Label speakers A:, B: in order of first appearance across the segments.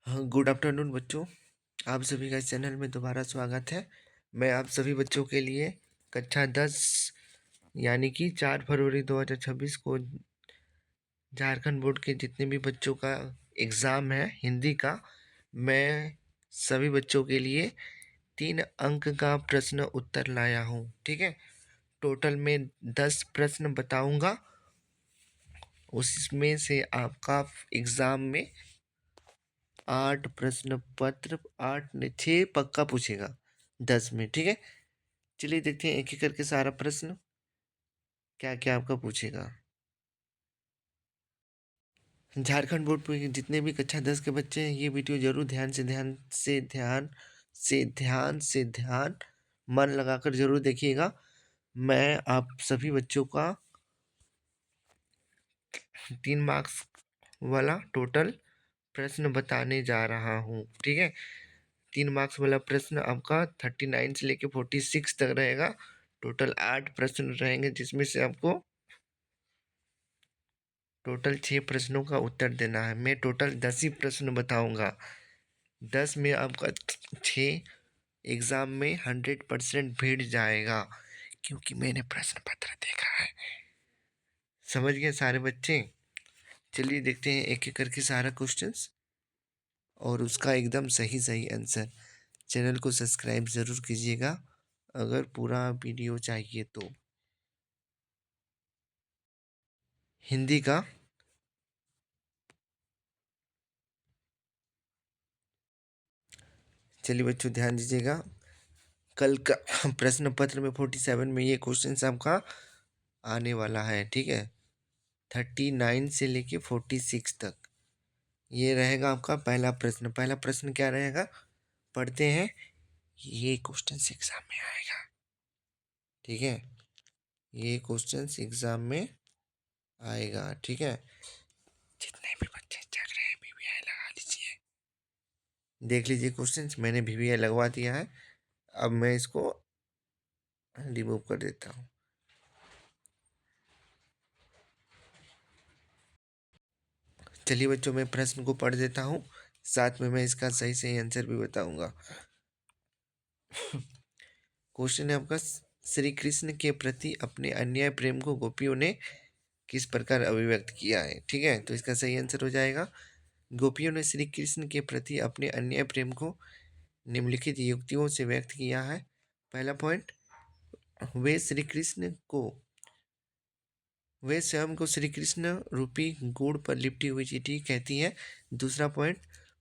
A: हाँ, good afternoon बच्चों। आप सभी का इस चैनल में दोबारा स्वागत है। मैं आप सभी बच्चों के लिए कक्षा 10 यानी कि 4 फरवरी 2026 को झारखंड बोर्ड के जितने भी बच्चों का एग्ज़ाम है हिंदी का, मैं सभी बच्चों के लिए 3 अंक का प्रश्न उत्तर लाया हूँ। ठीक है, टोटल में 10 प्रश्न बताऊंगा, उसमें से आपका एग्ज़ाम में 8 प्रश्न पत्र, 8 ने 6 पक्का पूछेगा 10 में। ठीक है, चलिए देखते हैं एक एक करके सारा प्रश्न क्या क्या आपका पूछेगा। झारखंड बोर्ड पे जितने भी कक्षा 10 के बच्चे हैं, ये वीडियो जरूर ध्यान मन लगाकर जरूर देखिएगा। मैं आप सभी बच्चों का 3 मार्क्स वाला टोटल प्रश्न बताने जा रहा हूँ। ठीक है, 3 मार्क्स वाला प्रश्न आपका 39 से लेके 46 तक रहेगा। टोटल 8 प्रश्न रहेंगे, जिसमें से आपको टोटल 6 प्रश्नों का उत्तर देना है। मैं टोटल 10 ही प्रश्न बताऊंगा। 10 में आपका 6 एग्जाम में 100% भीड़ जाएगा, क्योंकि मैंने प्रश्न पत्र देखा है। समझ गए सारे बच्चे? चलिए देखते हैं एक एक करके सारा क्वेश्चंस और उसका एकदम सही सही आंसर। चैनल को सब्सक्राइब ज़रूर कीजिएगा अगर पूरा वीडियो चाहिए तो। हिंदी का चलिए बच्चों ध्यान दीजिएगा। कल का प्रश्न पत्र में 47 में ये क्वेश्चन आपका आने वाला है। ठीक है, 39 से लेके 46 तक ये रहेगा आपका पहला प्रश्न। पहला प्रश्न क्या रहेगा, पढ़ते हैं। ये क्वेश्चन एग्जाम में आएगा। ठीक है, ये क्वेश्चन एग्जाम में आएगा। ठीक है, जितने भी बच्चे चल रहे हैं वीवीआई लगा लीजिए। देख लीजिए क्वेश्चंस, मैंने वीवीआई लगवा दिया है। अब मैं इसको रिमूव कर देता हूँ। चलिए बच्चों, मैं प्रश्न को पढ़ देता हूँ, साथ में मैं इसका सही सही आंसर भी बताऊंगा। क्वेश्चन है आपका, श्री कृष्ण के प्रति अपने अन्याय प्रेम को गोपियों ने किस प्रकार अभिव्यक्त किया है। ठीक है, तो इसका सही आंसर हो जाएगा, गोपियों ने श्री कृष्ण के प्रति अपने अन्याय प्रेम को निम्नलिखित युक्तियों से व्यक्त किया है। पहला पॉइंट, वे श्री कृष्ण को वे स्वयं को श्री कृष्ण रूपी गुड़ पर लिपटी हुई चींटी कहती है। दूसरा पॉइंट,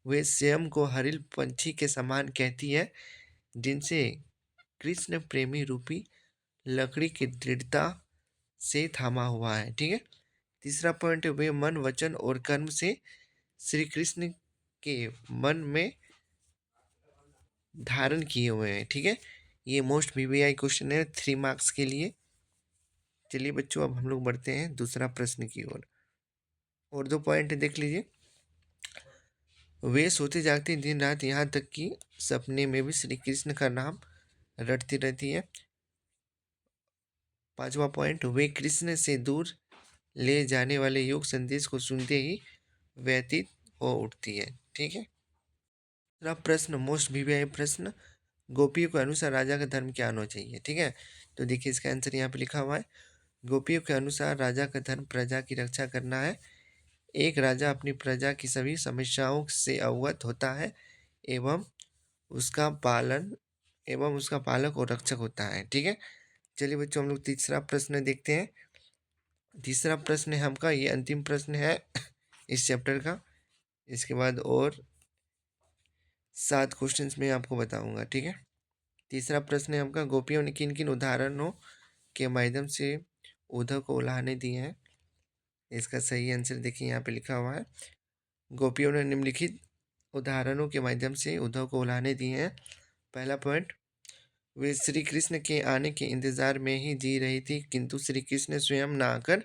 A: वे स्वयं को हरिल पंछी के समान कहती है, जिनसे कृष्ण प्रेमी रूपी लकड़ी की दृढ़ता से थामा हुआ है। ठीक है, तीसरा पॉइंट, वे मन वचन और कर्म से श्री कृष्ण के मन में धारण किए हुए हैं। ठीक है, ये मोस्ट वीवीआई क्वेश्चन है 3 मार्क्स के लिए। चलिए बच्चों, अब हम लोग बढ़ते हैं दूसरा प्रश्न की ओर। और 2 पॉइंट देख लीजिए। वे सोते जागते दिन रात, यहाँ तक कि सपने में भी श्री कृष्ण का नाम रटती रहती है। 5वां पॉइंट, वे कृष्ण से दूर ले जाने वाले योग संदेश को सुनते ही व्यतीत हो उठती है। ठीक है, दूसरा प्रश्न मोस्ट वीवीआई प्रश्न, गोपियों के अनुसार राजा का धर्म क्या होना चाहिए। ठीक है, तो देखिए इसका आंसर यहाँ पे लिखा हुआ है, गोपियों के अनुसार राजा का धर्म प्रजा की रक्षा करना है। एक राजा अपनी प्रजा की सभी समस्याओं से अवगत होता है एवं उसका पालन उसका पालक और रक्षक होता है। ठीक है, चलिए बच्चों हम लोग तीसरा प्रश्न देखते हैं। तीसरा प्रश्न है हमका, ये अंतिम प्रश्न है इस चैप्टर का। इसके बाद और 7 क्वेश्चंस में आपको बताऊंगा। ठीक है, तीसरा प्रश्न है हमका, गोपियों ने किन किन उदाहरणों के माध्यम से उद्धव को उलाहने दिए हैं। इसका सही आंसर देखिए यहाँ पे लिखा हुआ है, गोपियों ने निम्नलिखित उदाहरणों के माध्यम से उद्धव को उलाहने दिए हैं। पहला पॉइंट, वे श्री कृष्ण के आने के इंतजार में ही जी रही थी, किंतु श्री कृष्ण ने स्वयं न आकर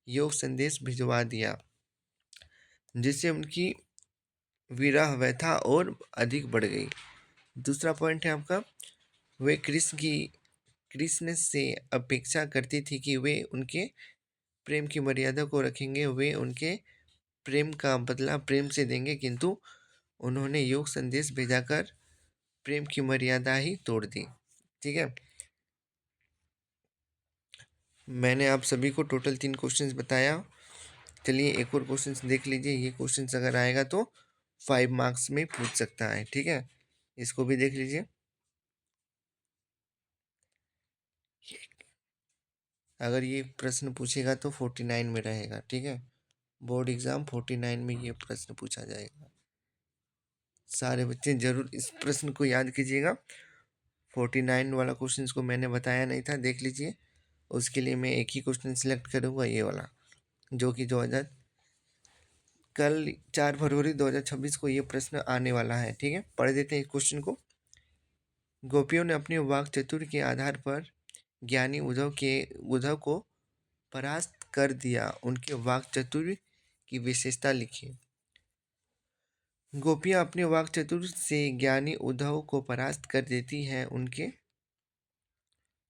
A: योग संदेश भिजवा दिया, जिससे उनकी विरह व्यथा और अधिक बढ़ गई। दूसरा पॉइंट है आपका, वे कृष्ण से अपेक्षा करती थी कि वे उनके प्रेम की मर्यादा को रखेंगे, वे उनके प्रेम का बदला प्रेम से देंगे, किंतु उन्होंने योग संदेश भेजाकर प्रेम की मर्यादा ही तोड़ दी। ठीक है, मैंने आप सभी को टोटल 3 क्वेश्चंस बताया। चलिए एक और क्वेश्चंस देख लीजिए। ये क्वेश्चंस अगर आएगा तो 5 मार्क्स में पूछ सकता है। ठीक है, इसको भी देख लीजिए। अगर ये प्रश्न पूछेगा तो 49 में रहेगा। ठीक है, बोर्ड एग्जाम 49 में ये प्रश्न पूछा जाएगा। सारे बच्चे जरूर इस प्रश्न को याद कीजिएगा। 49 वाला क्वेश्चन को मैंने बताया नहीं था, देख लीजिए। उसके लिए मैं एक ही क्वेश्चन सिलेक्ट करूँगा, ये वाला, जो कि 2000 कल 4 फरवरी 2026 को ये प्रश्न आने वाला है। ठीक है, पढ़ देते हैं इस क्वेश्चन को। गोपियों ने अपनी वाक चतुर के आधार पर ज्ञानी उद्धव को परास्त कर दिया। उनके वाक चातुर्य की विशेषता लिखिए। गोपियां अपने वाक चातुर्य से ज्ञानी उद्धव को परास्त कर देती हैं। उनके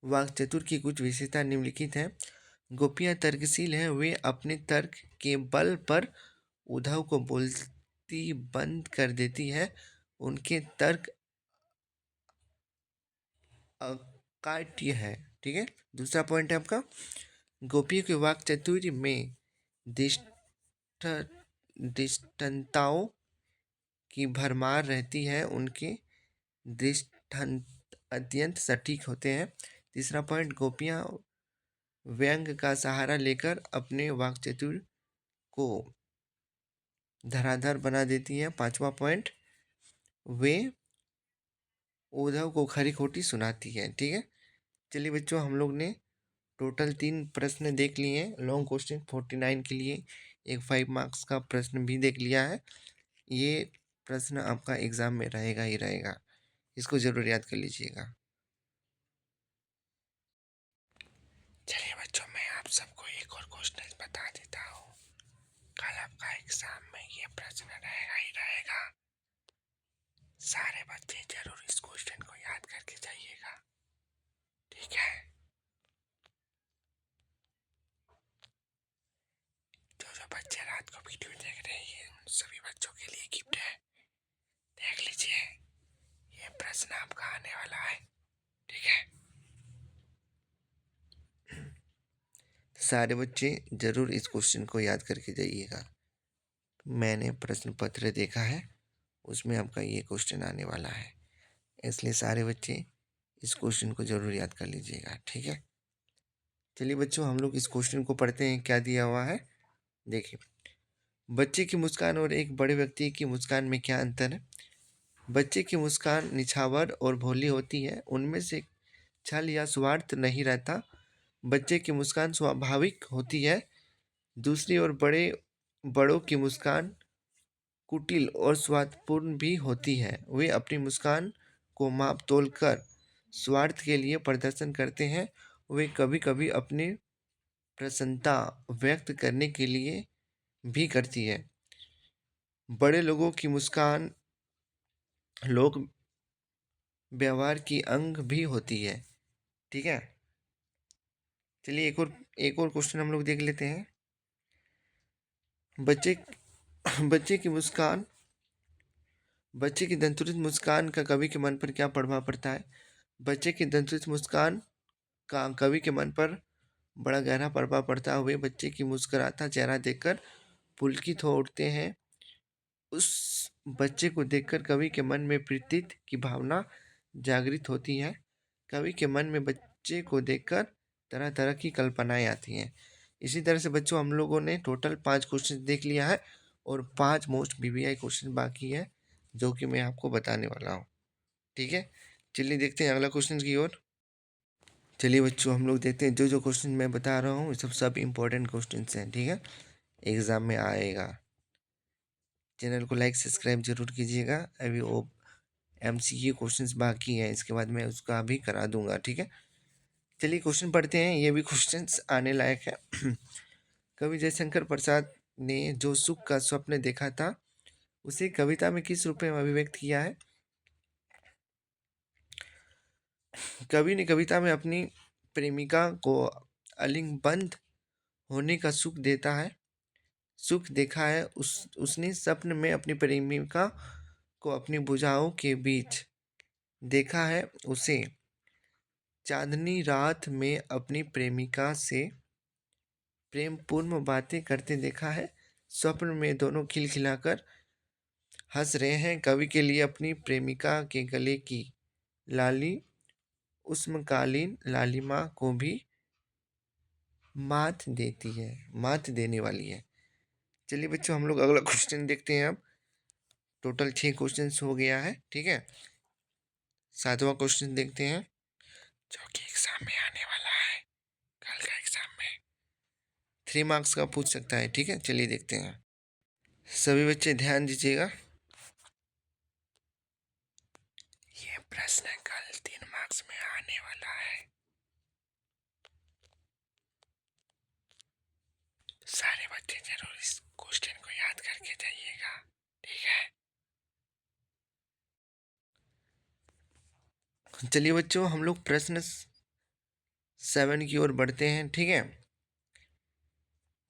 A: वाक चातुर्य की कुछ विशेषता निम्नलिखित है। गोपियां तर्कशील हैं। वे अपने तर्क के बल पर उद्धव को बोलती बंद कर देती है। उनके तर्क अकाट्य है। ठीक है, दूसरा पॉइंट है आपका, गोपियों के वाक चातुर्य में दृष्टांतों की भरमार रहती है। उनके दृष्टांत अत्यंत सटीक होते हैं। तीसरा पॉइंट, गोपियां व्यंग का सहारा लेकर अपने वाक्चातुर्य को धराधर बना देती हैं। पांचवा पॉइंट, वे उद्धव को खरी खोटी सुनाती है। ठीक है, चलिए बच्चों, हम लोग ने टोटल 3 प्रश्न देख लिए हैं। लॉन्ग क्वेश्चन 49 के लिए एक 5 मार्क्स का प्रश्न भी देख लिया है। ये प्रश्न आपका एग्जाम में रहेगा ही रहेगा, इसको जरूर याद कर लीजिएगा। चलिए बच्चों, मैं आप सबको एक और क्वेश्चन बता देता हूँ। कल आपका एग्जाम में ये प्रश्न रहेगा ही रहेगा। सारे बच्चे जरूर इस क्वेश्चन को याद करके जाइएगा। ठीक है, जो बच्चे रात को वीडियो देख रहे हैं उन सभी बच्चों के लिए गिफ्ट है, देख लीजिए। ये प्रश्न आपका आने वाला है। ठीक है, सारे बच्चे जरूर इस क्वेश्चन को याद करके जाइएगा। मैंने प्रश्न पत्र देखा है, उसमें आपका ये क्वेश्चन आने वाला है, इसलिए सारे बच्चे इस क्वेश्चन को जरूर याद कर लीजिएगा। ठीक है, चलिए बच्चों, हम लोग इस क्वेश्चन को पढ़ते हैं। क्या दिया हुआ है देखिए। बच्चे की मुस्कान और एक बड़े व्यक्ति की मुस्कान में क्या अंतर है? बच्चे की मुस्कान निछावर और भोली होती है, उनमें से छल या स्वार्थ नहीं रहता। बच्चे की मुस्कान स्वाभाविक होती है। दूसरी ओर बड़ों की मुस्कान कुटिल और स्वार्थपूर्ण भी होती है। वे अपनी मुस्कान को माप तोल कर स्वार्थ के लिए प्रदर्शन करते हैं। वे कभी कभी अपनी प्रसन्नता व्यक्त करने के लिए भी करती है। बड़े लोगों की मुस्कान लोक व्यवहार की अंग भी होती है। ठीक है, चलिए एक और क्वेश्चन हम लोग देख लेते हैं। बच्चे बच्चे की मुस्कान बच्चे की दंतुरित मुस्कान का कवि के मन पर क्या प्रभाव पड़ता है? बच्चे की दंतुरित मुस्कान का कवि के मन पर बड़ा गहरा प्रभाव पड़ता हुए बच्चे की मुस्कुराता चेहरा देखकर पुलकित हो उठते हैं। उस बच्चे को देखकर कवि के मन में प्रीति की भावना जागृत होती है। कवि के मन में बच्चे को देखकर तरह तरह की कल्पनाएं आती हैं। इसी तरह से बच्चों, हम लोगों ने टोटल 5 क्वेश्चन देख लिया है और 5 मोस्ट बीबीआई क्वेश्चन बाकी है, जो कि मैं आपको बताने वाला हूँ। ठीक है, चलिए देखते हैं अगला क्वेश्चन की ओर। चलिए बच्चों, हम लोग देखते हैं। जो जो क्वेश्चन मैं बता रहा हूँ सब इम्पोर्टेंट क्वेश्चन हैं। ठीक है, एग्जाम में आएगा। चैनल को लाइक सब्सक्राइब जरूर कीजिएगा। अभी वो एमसीक्यू क्वेश्चंस बाकी हैं, इसके बाद मैं उसका भी करा दूंगा। ठीक है, चलिए क्वेश्चन पढ़ते हैं। ये भी क्वेश्चंस आने लायक है। कवि जयशंकर प्रसाद ने जो सुख का स्वप्न देखा था उसे कविता में किस रूप में अभिव्यक्त किया है? कवि ने कविता में अपनी प्रेमिका को आलिंगनबद्ध होने का सुख देखा है। उसने स्वप्न में अपनी प्रेमिका को अपनी भुजाओं के बीच देखा है, उसे चांदनी रात में अपनी प्रेमिका से प्रेमपूर्ण बातें करते देखा है। स्वप्न में दोनों खिलखिलाकर हंस रहे हैं। कवि के लिए अपनी प्रेमिका के गले की लाली उष्मकालीन लालिमा को भी मात देती है, मात देने वाली है। चलिए बच्चों, हम लोग अगला क्वेश्चन देखते हैं। अब टोटल 6 क्वेश्चन हो गया है, ठीक है। 7वां क्वेश्चन देखते हैं, जो कि एग्जाम में आने वाला है, कल का एग्जाम में 3 मार्क्स का पूछ सकता है, ठीक है। चलिए देखते हैं। सभी बच्चे ध्यान दीजिएगा, ये प्रश्न कल 3 मार्क्स में आने वाला है। सारे बच्चे जरूर इस क्वेश्चन को याद करके जाइएगा, ठीक है। चलिए बच्चों, हम लोग प्रश्न 7 की ओर बढ़ते हैं, ठीक है।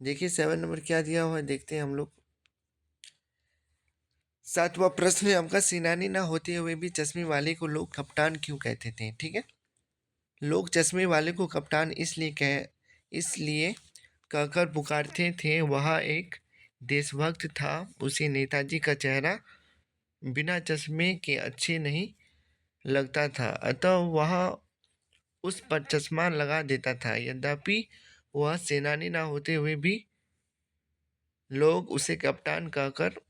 A: देखिए 7 नंबर क्या दिया हुआ है, देखते हैं हम लोग। 7वां प्रश्न है आपका, सेनानी ना होते हुए भी चश्मे वाले को लोग कप्तान क्यों कहते थे, ठीक है। लोग चश्मे वाले को कप्तान इसलिए कहकर पुकारते थे, वह एक देशभक्त था। उसे नेताजी का चेहरा बिना चश्मे के अच्छे नहीं लगता था, अतः वह उस पर चश्मा लगा देता था। यद्यपि वह सेनानी ना होते हुए भी लोग उसे कप्तान कहकर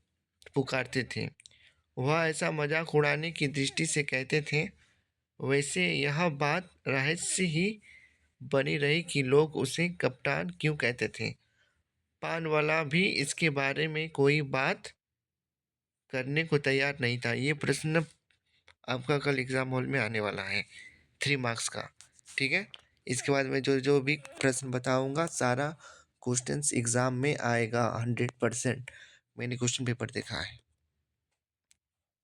A: पुकारते थे। वह ऐसा मजाक उड़ाने की दृष्टि से कहते थे। वैसे यह बात रहस्य ही बनी रही कि लोग उसे कप्तान क्यों कहते थे। पान वाला भी इसके बारे में कोई बात करने को तैयार नहीं था। ये प्रश्न आपका कल एग्जाम हॉल में आने वाला है, 3 मार्क्स का, ठीक है। इसके बाद मैं जो जो भी प्रश्न बताऊंगा, सारा क्वेश्चंस एग्जाम में आएगा 100%। मैंने क्वेश्चन पेपर देखा है।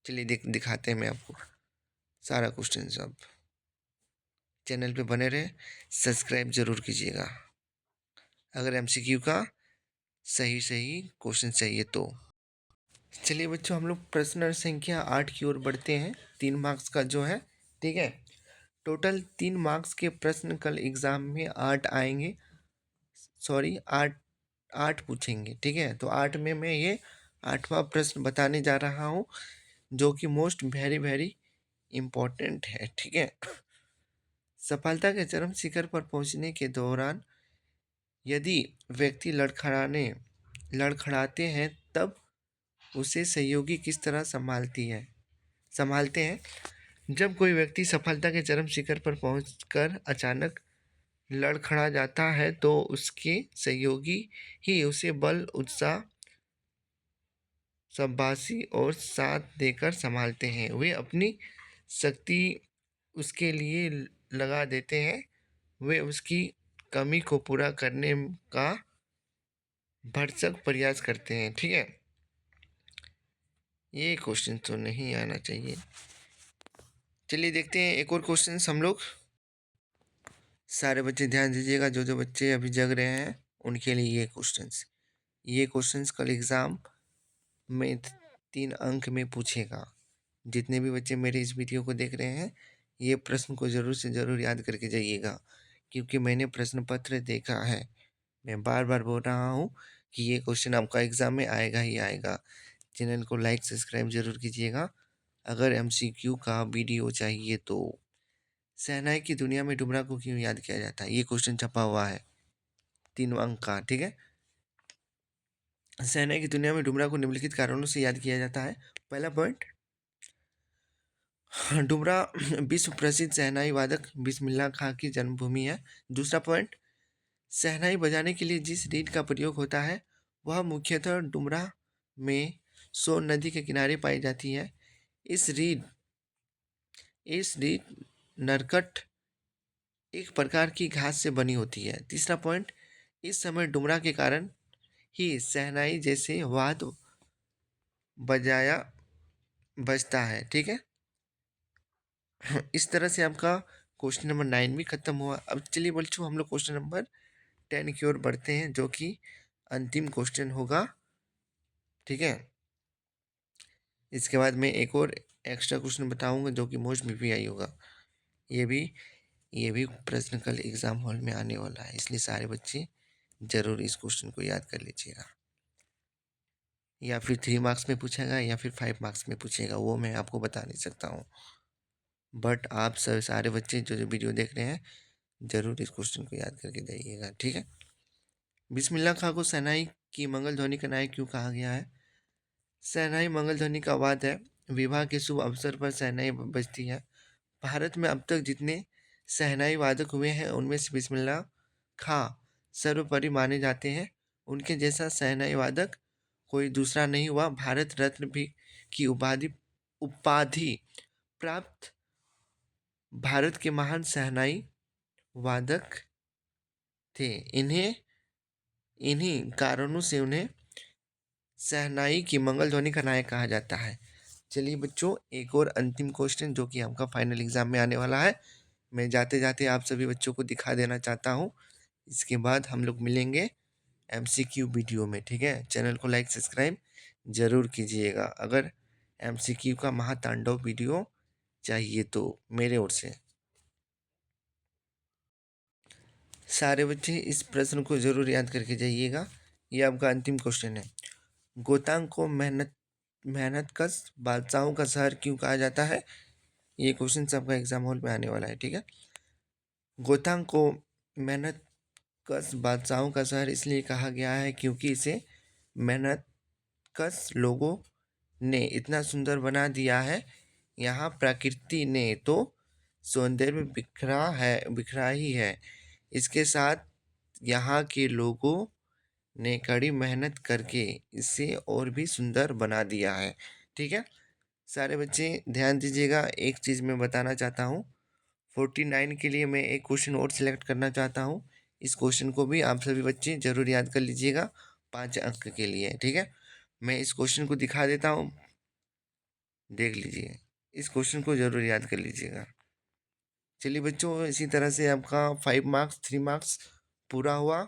A: चलिए दिखाते हैं मैं आपको सारा क्वेश्चन। सब चैनल पे बने रहे, सब्सक्राइब जरूर कीजिएगा अगर एमसीक्यू का सही सही क्वेश्चन चाहिए तो। चलिए बच्चों, हम लोग प्रश्न संख्या 8 की ओर बढ़ते हैं, 3 मार्क्स का जो है, ठीक है। टोटल 3 मार्क्स के प्रश्न कल एग्जाम में 8 आएंगे, सॉरी 8 8 पूछेंगे, ठीक है। तो 8 में मैं ये 8वां प्रश्न बताने जा रहा हूँ, जो कि मोस्ट वेरी वेरी इम्पोर्टेंट है, ठीक है। सफलता के चरम शिखर पर पहुंचने के दौरान यदि व्यक्ति लड़खड़ाते हैं, तब उसे सहयोगी किस तरह संभालते हैं। जब कोई व्यक्ति सफलता के चरम शिखर पर पहुंचकर अचानक लड़खड़ा जाता है, तो उसके सहयोगी ही उसे बल, उत्साह, शाबाशी और साथ देकर संभालते हैं। वे अपनी शक्ति उसके लिए लगा देते हैं। वे उसकी कमी को पूरा करने का भरसक प्रयास करते हैं, ठीक है। ये क्वेश्चन तो नहीं आना चाहिए। चलिए देखते हैं एक और क्वेश्चन हम लोग। सारे बच्चे ध्यान दीजिएगा, जो जो बच्चे अभी जग रहे हैं उनके लिए ये क्वेश्चंस कल एग्ज़ाम में 3 अंक में पूछेगा। जितने भी बच्चे मेरे इस वीडियो को देख रहे हैं, ये प्रश्न को ज़रूर से ज़रूर याद करके जाइएगा, क्योंकि मैंने प्रश्न पत्र देखा है। मैं बार बार बोल रहा हूँ कि ये क्वेश्चन आपका एग्ज़ाम में आएगा ही आएगा। चैनल को लाइक सब्सक्राइब जरूर कीजिएगा अगर एमसीक्यू का वीडियो चाहिए तो। शहनाई की दुनिया में डुमरा को क्यों याद किया जाता है, ये क्वेश्चन छपा हुआ है 3 अंक का, ठीक है। शहनाई की दुनिया में डुमरा को निम्नलिखित कारणों से याद किया जाता है। पहला पॉइंट, डुमरा विश्व प्रसिद्ध शहनाई वादक बिस्मिल्लाह खां की जन्मभूमि है। दूसरा पॉइंट, शहनाई बजाने के लिए जिस रीड का प्रयोग होता है, वह मुख्यतः डुमरा में सोन नदी के किनारे पाई जाती है। इस रीड नरकट एक प्रकार की घास से बनी होती है। तीसरा पॉइंट, इस समय डुमरा के कारण ही शहनाई जैसे वाद्य बजता है, ठीक है। इस तरह से आपका क्वेश्चन नंबर 9 भी खत्म हुआ। अब चलिए बच्चों, हम लोग क्वेश्चन नंबर 10 की ओर बढ़ते हैं, जो कि अंतिम क्वेश्चन होगा, ठीक है। इसके बाद मैं एक और एक्स्ट्रा क्वेश्चन बताऊंगा जो कि मोस्ट बीपीआई होगा। ये भी प्रश्न कल एग्जाम हॉल में आने वाला है, इसलिए सारे बच्चे जरूर इस क्वेश्चन को याद कर लीजिएगा। या फिर 3 मार्क्स में पूछेगा या फिर 5 मार्क्स में पूछेगा, वो मैं आपको बता नहीं सकता हूँ। बट आप सब सारे बच्चे जो जो वीडियो देख रहे हैं जरूर इस क्वेश्चन को याद करके जाइएगा, ठीक है। बिस्मिल्लाह खां को शहनाई की मंगल ध्वनि का नायक क्यों कहा गया है? शहनाई मंगल ध्वनि का वाद्य है, विवाह के शुभ अवसर पर शहनाई बजती है। भारत में अब तक जितने शहनाई वादक हुए हैं उनमें से बिस्मिल्लाह खां सर्वोपरि माने जाते हैं। उनके जैसा शहनाई वादक कोई दूसरा नहीं हुआ। भारत रत्न भी की उपाधि उपाधि प्राप्त भारत के महान शहनाई वादक थे। इन्हीं कारणों से उन्हें शहनाई की मंगल ध्वनि का नायक कहा जाता है। चलिए बच्चों, एक और अंतिम क्वेश्चन जो कि आपका फाइनल एग्जाम में आने वाला है, मैं जाते जाते आप सभी बच्चों को दिखा देना चाहता हूँ। इसके बाद हम लोग मिलेंगे एमसीक्यू वीडियो में, ठीक है। चैनल को लाइक सब्सक्राइब जरूर कीजिएगा अगर एमसीक्यू का महातांडव वीडियो चाहिए तो मेरे ओर से। सारे बच्चे इस प्रश्न को जरूर याद करके जाइएगा। ये आपका अंतिम क्वेश्चन है। गोतांग को मेहनतकश बादशाहों का शहर क्यों कहा जाता है? ये क्वेश्चन आपका एग्जाम हॉल में आने वाला है, ठीक है। गोतांग को मेहनतकश बादशाहों का शहर इसलिए कहा गया है क्योंकि इसे मेहनतकश लोगों ने इतना सुंदर बना दिया है। यहाँ प्रकृति ने तो सौंदर्य बिखरा ही है, इसके साथ यहाँ के लोगों ने कड़ी मेहनत करके इसे और भी सुंदर बना दिया है, ठीक है। सारे बच्चे ध्यान दीजिएगा, एक चीज़ मैं बताना चाहता हूँ। 49 के लिए मैं एक क्वेश्चन और सिलेक्ट करना चाहता हूँ। इस क्वेश्चन को भी आप सभी बच्चे जरूर याद कर लीजिएगा 5 अंक के लिए, ठीक है। मैं इस क्वेश्चन को दिखा देता हूँ, देख लीजिए। इस क्वेश्चन को जरूर याद कर लीजिएगा। चलिए बच्चों, इसी तरह से आपका 5 मार्क्स 3 मार्क्स पूरा हुआ।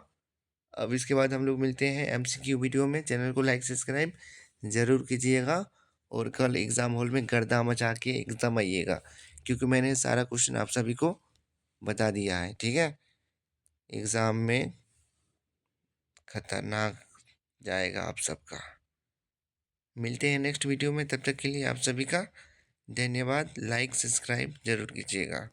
A: अब इसके बाद हम लोग मिलते हैं एमसीक्यू वीडियो में। चैनल को लाइक सब्सक्राइब जरूर कीजिएगा और कल एग्ज़ाम हॉल में गर्दा मचा के एकदम आइएगा, क्योंकि मैंने सारा क्वेश्चन आप सभी को बता दिया है, ठीक है। एग्ज़ाम में खतरनाक जाएगा आप सबका। मिलते हैं नेक्स्ट वीडियो में, तब तक के लिए आप सभी का धन्यवाद। लाइक सब्सक्राइब जरूर कीजिएगा।